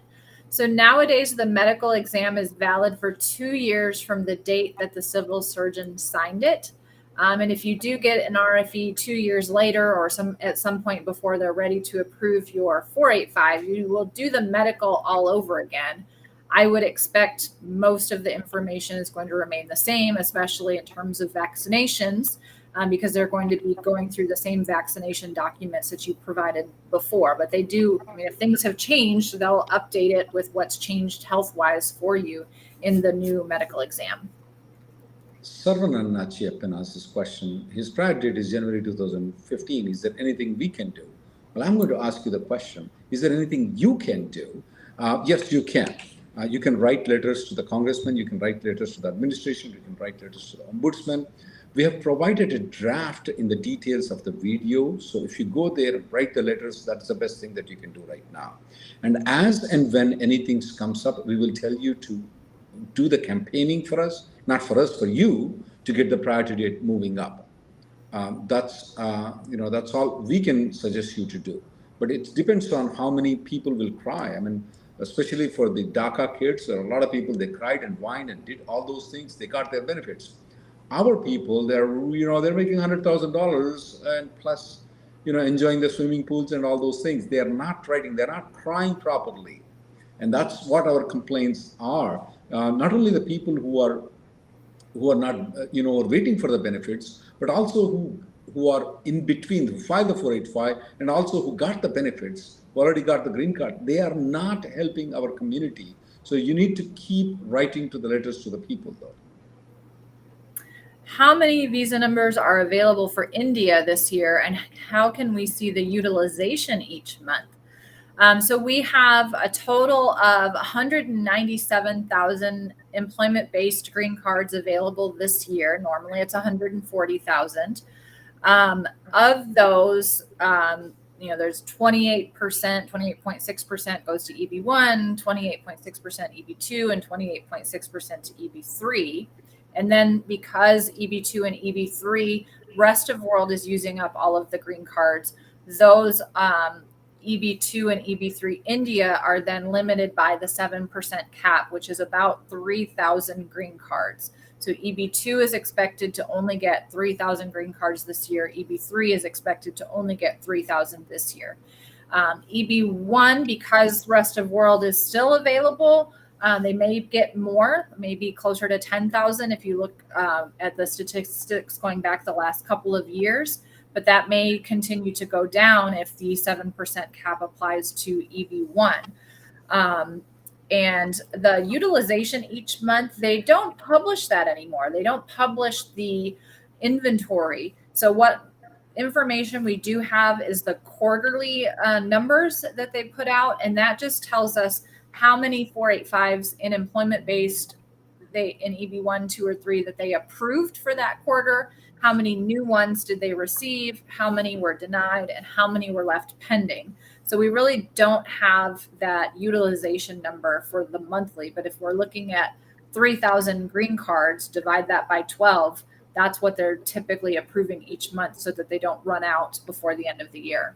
So nowadays, the medical exam is valid for 2 years from the date that the civil surgeon signed it. And if you do get an RFE 2 years later or at some point before they're ready to approve your 485, you will do the medical all over again. I would expect most of the information is going to remain the same, especially in terms of vaccinations, because they're going to be going through the same vaccination documents that you provided before. But they do, if things have changed, they'll update it with what's changed health-wise for you in the new medical exam. Sarvanan Nachiyappan asked this question. His prior date is January 2015. Is there anything we can do? Well, I'm going to ask you the question. Is there anything you can do? Yes, you can. You can write letters to the congressman. You can write letters to the administration. You can write letters to the ombudsman. We have provided a draft in the details of the video. So if you go there and write the letters, that's the best thing that you can do right now. And as and when anything comes up, we will tell you to do the campaigning for us, not for us, for you, to get the priority date moving up. That's all we can suggest you to do. But it depends on how many people will cry. Especially for the DACA kids, there are a lot of people, they cried and whined and did all those things. They got their benefits. Our people, they're making $100,000 and plus, enjoying the swimming pools and all those things. They are not writing, they're not crying properly. And that's what our complaints are. Not only the people who are not, are waiting for the benefits, but also who are in between, who filed the 485, and also who got the benefits, who already got the green card. They are not helping our community. So you need to keep writing to the letters to the people, though. How many visa numbers are available for India this year, and how can we see the utilization each month? So we have a total of 197,000 employment-based green cards available this year. Normally it's 140,000. Of those, there's 28%, 28.6% goes to EB1, 28.6% EB2, and 28.6% to EB3. And then because EB2 and EB3, rest of world is using up all of the green cards, those EB2 and EB3 India are then limited by the 7% cap, which is about 3,000 green cards. So EB2 is expected to only get 3,000 green cards this year. EB3 is expected to only get 3,000 this year. EB1, because rest of world is still available, they may get more, maybe closer to 10,000 if you look at the statistics going back the last couple of years. But that may continue to go down if the 7% cap applies to EB1. And the utilization each month, they don't publish that anymore. They don't publish the inventory. So what information we do have is the quarterly numbers that they put out. And that just tells us how many 485s in employment-based in EB1, 2, or 3 that they approved for that quarter. How many new ones did they receive? How many were denied? And how many were left pending? So we really don't have that utilization number for the monthly. But if we're looking at 3,000 green cards, divide that by 12, that's what they're typically approving each month so that they don't run out before the end of the year.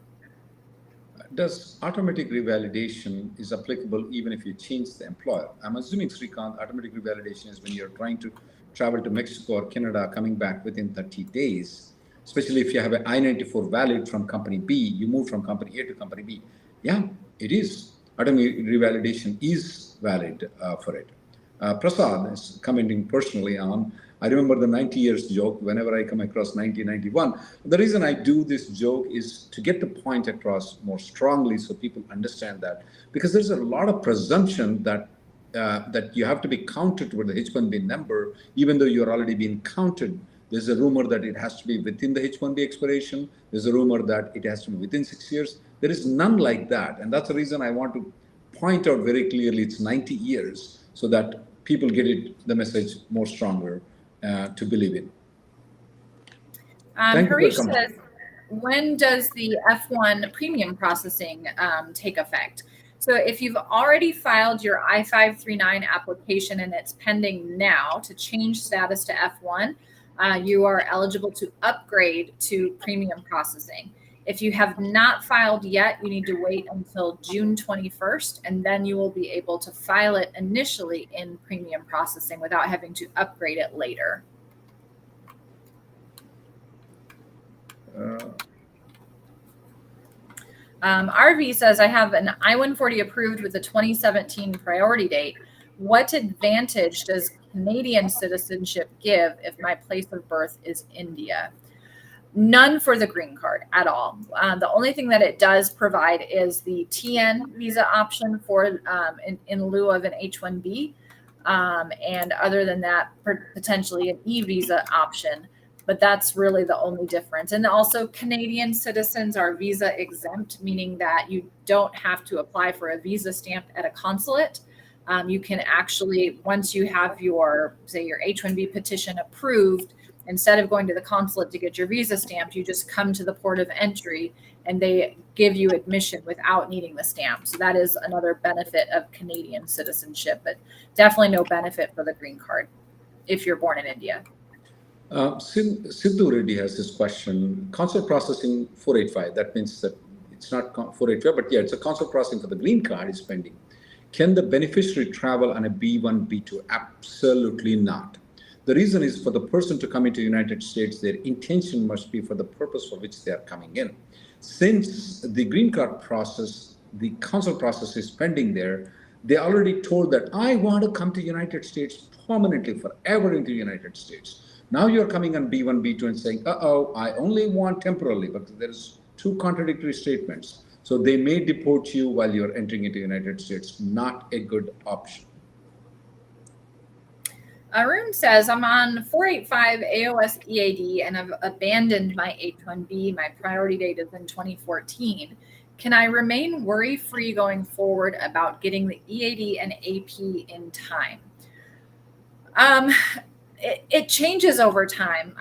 Does automatic revalidation is applicable even if you change the employer? I'm assuming, Srikanth, automatic revalidation is when you're trying to travel to Mexico or Canada, coming back within 30 days, especially if you have an I-94 valid from company B, you move from company A to company B. Yeah, it is. Automatic revalidation is valid for it. Prasad is commenting personally on, I remember the 90 years joke whenever I come across 1991. The reason I do this joke is to get the point across more strongly so people understand that, because there's a lot of presumption that that you have to be counted with the H-1B number, even though you're already being counted. There's a rumor that it has to be within the H-1B expiration. There's a rumor that it has to be within 6 years. There is none like that. And that's the reason I want to point out very clearly it's 90 years so that people get the message more stronger to believe in. Harish says, when does the F1 premium processing take effect? So if you've already filed your I-539 application and it's pending now to change status to F1, you are eligible to upgrade to premium processing. If you have not filed yet, you need to wait until June 21st, and then you will be able to file it initially in premium processing without having to upgrade it later. RV says, I have an I-140 approved with a 2017 priority date. What advantage does Canadian citizenship give if my place of birth is India? None for the green card at all. The only thing that it does provide is the TN visa option for in lieu of an H-1B. And other than that, potentially an E-visa option. But that's really the only difference. And also Canadian citizens are visa exempt, meaning that you don't have to apply for a visa stamp at a consulate. You can actually, once you have your, say, your H-1B petition approved, instead of going to the consulate to get your visa stamped, you just come to the port of entry and they give you admission without needing the stamp. So that is another benefit of Canadian citizenship, but definitely no benefit for the green card if you're born in India. Sidhu Reddy has this question. Consular processing 485, that means that it's not 485, but yeah, it's a consular processing for the green card is pending. Can the beneficiary travel on a B1, B2? Absolutely not. The reason is for the person to come into the United States, their intention must be for the purpose for which they are coming in. Since the green card process, the consular process is pending there, they already told that I want to come to the United States permanently, forever into the United States. Now you're coming on B1, B2 and saying, I only want temporarily, but there's two contradictory statements. So they may deport you while you're entering into the United States. Not a good option. Arun says, I'm on 485 AOS EAD and I've abandoned my H-1B. My priority date is in 2014. Can I remain worry-free going forward about getting the EAD and AP in time? It changes over time.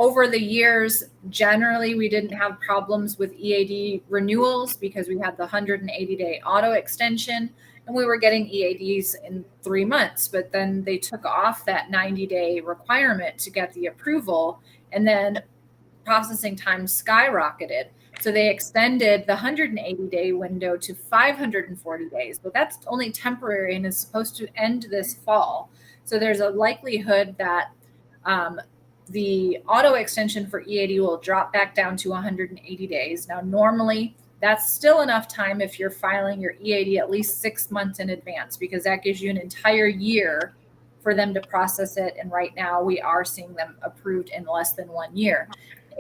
Over the years, generally, we didn't have problems with EAD renewals because we had the 180-day auto extension and we were getting EADs in 3 months. But then they took off that 90-day requirement to get the approval, and then processing time skyrocketed. So they extended the 180-day window to 540 days, but that's only temporary and is supposed to end this fall. So there's a likelihood that the auto extension for EAD will drop back down to 180 days. Now, normally that's still enough time if you're filing your EAD at least 6 months in advance, because that gives you an entire year for them to process it. And right now we are seeing them approved in less than 1 year.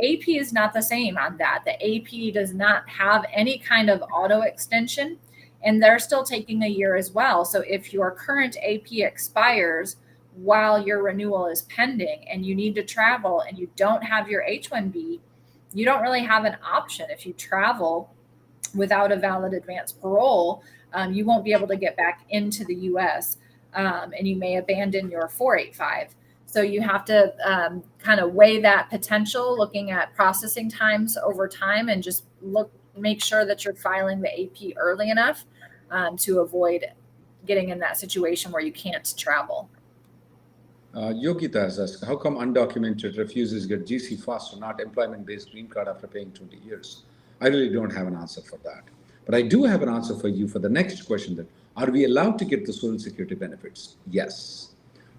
AP is not the same on that. The AP does not have any kind of auto extension, and they're still taking a year as well. So if your current AP expires while your renewal is pending and you need to travel and you don't have your H-1B, you don't really have an option. If you travel without a valid advance parole, you won't be able to get back into the U.S., and you may abandon your 485. So you have to kind of weigh that potential, looking at processing times over time, and just make sure that you're filing the AP early enough to avoid getting in that situation where you can't travel. Yogita has asked, how come undocumented refugees get GC faster, not employment-based green card after paying 20 years? I really don't have an answer for that. But I do have an answer for you for the next question, that are we allowed to get the Social Security benefits? Yes.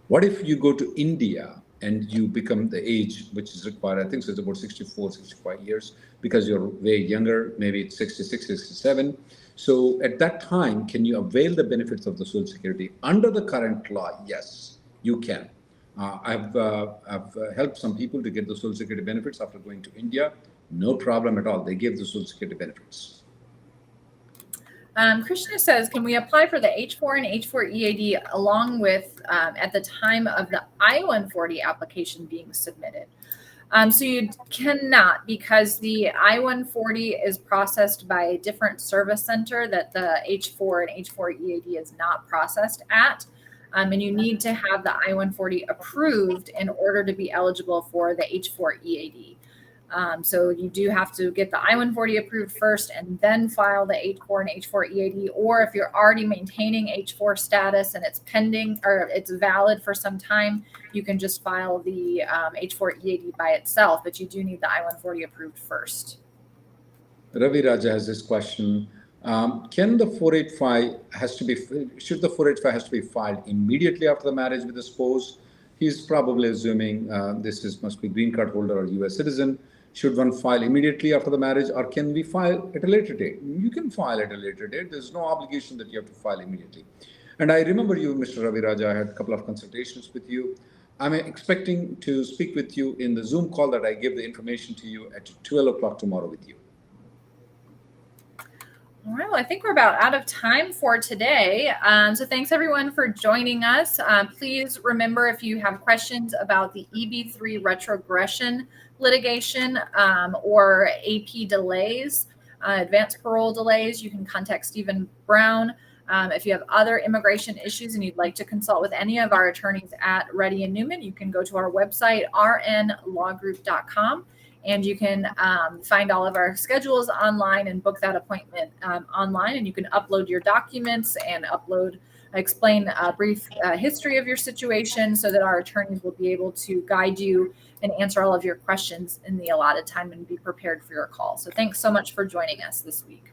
What if you go to India and you become the age which is required? I think so it's about 64, 65 years, because you're way younger, maybe it's 66, 67. So at that time, can you avail the benefits of the Social Security? Under the current law, yes, you can. I've helped some people to get the Social Security benefits after going to India. No problem at all. They give the Social Security benefits. Krishna says, can we apply for the H-4 and H-4 EAD along with at the time of the I-140 application being submitted? So you cannot, because the I-140 is processed by a different service center that the H-4 and H-4 EAD is not processed at. And you need to have the I-140 approved in order to be eligible for the H-4 EAD. So you do have to get the I-140 approved first and then file the H-4 and H-4 EAD. Or if you're already maintaining H-4 status and it's pending or it's valid for some time, you can just file the H-4 EAD by itself, but you do need the I-140 approved first. Ravi Raja has this question. Can the 485 should the 485 has to be filed immediately after the marriage with the spouse? He's probably assuming must be green card holder or US citizen. Should one file immediately after the marriage, or can we file at a later date? You can file at a later date. There's no obligation that you have to file immediately. And I remember you, Mr. Ravi Raja, I had a couple of consultations with you. I'm expecting to speak with you in the Zoom call that I give the information to you at 12 o'clock tomorrow with you. All right, well, I think we're about out of time for today. So thanks everyone for joining us. Please remember, if you have questions about the EB3 retrogression litigation or AP delays, advanced parole delays, you can contact Stephen Brown. If you have other immigration issues and you'd like to consult with any of our attorneys at Reddy and Neumann, you can go to our website, rnlawgroup.com. And you can find all of our schedules online and book that appointment online. And you can upload your documents and explain a brief history of your situation so that our attorneys will be able to guide you and answer all of your questions in the allotted time and be prepared for your call. So thanks so much for joining us this week.